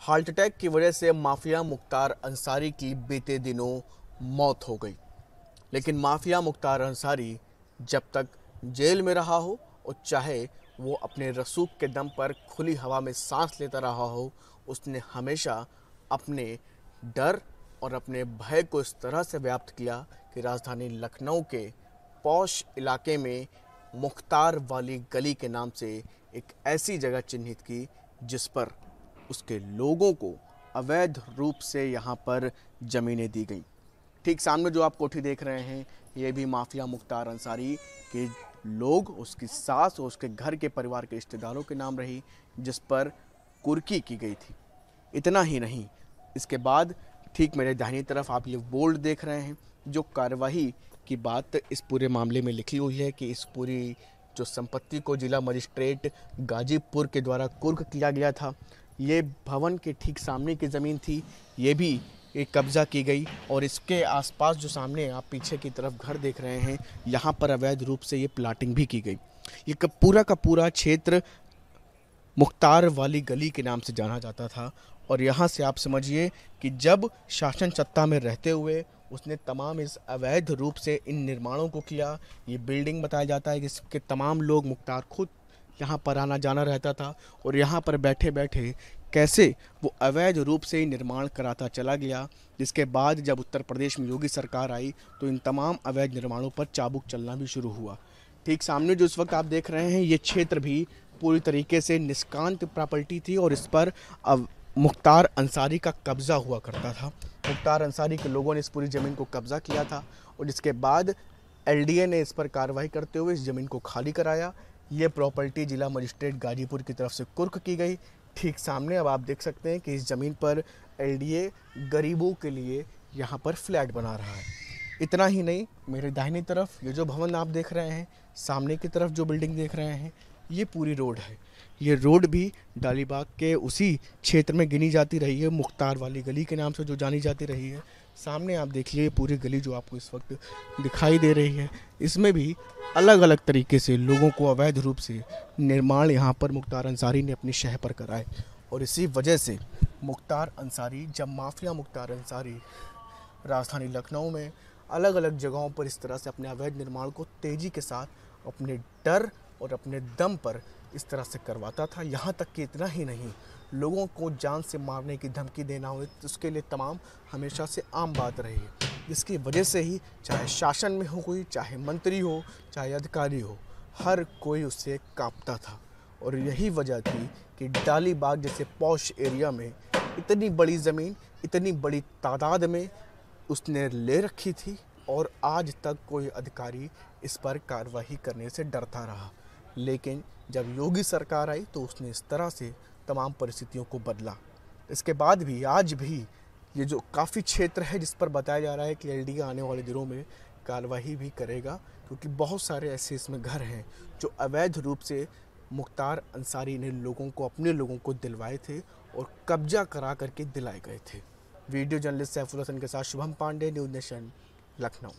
Heart attack की वजह से माफिया मुख्तार अंसारी की बीते दिनों मौत हो गई। लेकिन माफिया मुख्तार अंसारी जब तक जेल में रहा हो और चाहे वो अपने रसूख के दम पर खुली हवा में सांस लेता रहा हो, उसने हमेशा अपने डर और अपने भय को इस तरह से व्याप्त किया कि राजधानी लखनऊ के पौश इलाके में मुख्तार वाली गली के नाम से एक ऐसी जगह चिन्हित की जिस पर उसके लोगों को अवैध रूप से यहाँ पर ज़मीनें दी गईं। ठीक सामने जो आप कोठी देख रहे हैं, ये भी माफिया मुख्तार अंसारी के लोग, उसकी सास और उसके घर के परिवार के रिश्तेदारों के नाम रही, जिस पर कुर्की की गई थी। इतना ही नहीं, इसके बाद ठीक मेरे दाहिनी तरफ आप ये बोर्ड देख रहे हैं, जो कार्यवाही की बात इस पूरे मामले में लिखी हुई है कि इस पूरी जो संपत्ति को जिला मजिस्ट्रेट गाजीपुर के द्वारा कुर्क किया गया था, ये भवन के ठीक सामने की ज़मीन थी, ये भी एक कब्ज़ा की गई। और इसके आसपास जो सामने आप पीछे की तरफ घर देख रहे हैं, यहाँ पर अवैध रूप से ये प्लाटिंग भी की गई। ये पूरा का पूरा क्षेत्र मुख्तार वाली गली के नाम से जाना जाता था। और यहाँ से आप समझिए कि जब शासन सत्ता में रहते हुए उसने तमाम इस अवैध रूप से इन निर्माणों को किया। ये बिल्डिंग बताया जाता है कि इसके तमाम लोग, मुख्तार खुद यहाँ पर आना जाना रहता था और यहाँ पर बैठे बैठे कैसे वो अवैध रूप से निर्माण कराता चला गया। जिसके बाद जब उत्तर प्रदेश में योगी सरकार आई तो इन तमाम अवैध निर्माणों पर चाबुक चलना भी शुरू हुआ। ठीक सामने जो इस वक्त आप देख रहे हैं, ये क्षेत्र भी पूरी तरीके से निष्कांत प्रॉपर्टी थी और इस पर अब मुख्तार अंसारी का कब्ज़ा हुआ करता था। मुख्तार अंसारी के लोगों ने इस पूरी ज़मीन को कब्ज़ा किया था और जिसके बाद एलडीए ने इस पर कार्रवाई करते हुए इस ज़मीन को खाली कराया। ये प्रॉपर्टी जिला मजिस्ट्रेट गाजीपुर की तरफ से कुर्क की गई। ठीक सामने अब आप देख सकते हैं कि इस ज़मीन पर एलडीए गरीबों के लिए यहाँ पर फ्लैट बना रहा है। इतना ही नहीं, मेरे दाहिनी तरफ ये जो भवन आप देख रहे हैं, सामने की तरफ जो बिल्डिंग देख रहे हैं, ये पूरी रोड है। ये रोड भी डालीबाग के उसी क्षेत्र में गिनी जाती रही है, मुख्तार वाली गली के नाम से जो जानी जाती रही है। सामने आप देखिए पूरी गली जो आपको इस वक्त दिखाई दे रही है, इसमें भी अलग अलग तरीके से लोगों को अवैध रूप से निर्माण यहाँ पर मुख्तार अंसारी ने अपनी शह पर कराए। और इसी वजह से मुख्तार अंसारी, जब माफिया मुख्तार अंसारी राजधानी लखनऊ में अलग अलग जगहों पर इस तरह से अपने अवैध निर्माण को तेज़ी के साथ अपने डर और अपने दम पर इस तरह से करवाता था, यहाँ तक कि इतना ही नहीं, लोगों को जान से मारने की धमकी देना हो, तो उसके लिए तमाम हमेशा से आम बात रही है। जिसकी वजह से ही चाहे शासन में हो कोई, चाहे मंत्री हो, चाहे अधिकारी हो, हर कोई उससे कांपता था। और यही वजह थी कि डालीबाग जैसे पॉश एरिया में इतनी बड़ी ज़मीन, इतनी बड़ी तादाद में उसने ले रखी थी और आज तक कोई अधिकारी इस पर कार्रवाई करने से डरता रहा। लेकिन जब योगी सरकार आई तो उसने इस तरह से तमाम परिस्थितियों को बदला। इसके बाद भी आज भी ये जो काफ़ी क्षेत्र है जिस पर बताया जा रहा है कि एलडीए आने वाले दिनों में कार्रवाई भी करेगा, क्योंकि बहुत सारे ऐसे इसमें घर हैं जो अवैध रूप से मुख्तार अंसारी ने लोगों को, अपने लोगों को दिलवाए थे और कब्जा करा करके दिलाए गए थे। वीडियो जर्नलिस्ट सैफुल हसन के साथ शुभम पांडे, न्यूज़ नेशन, लखनऊ।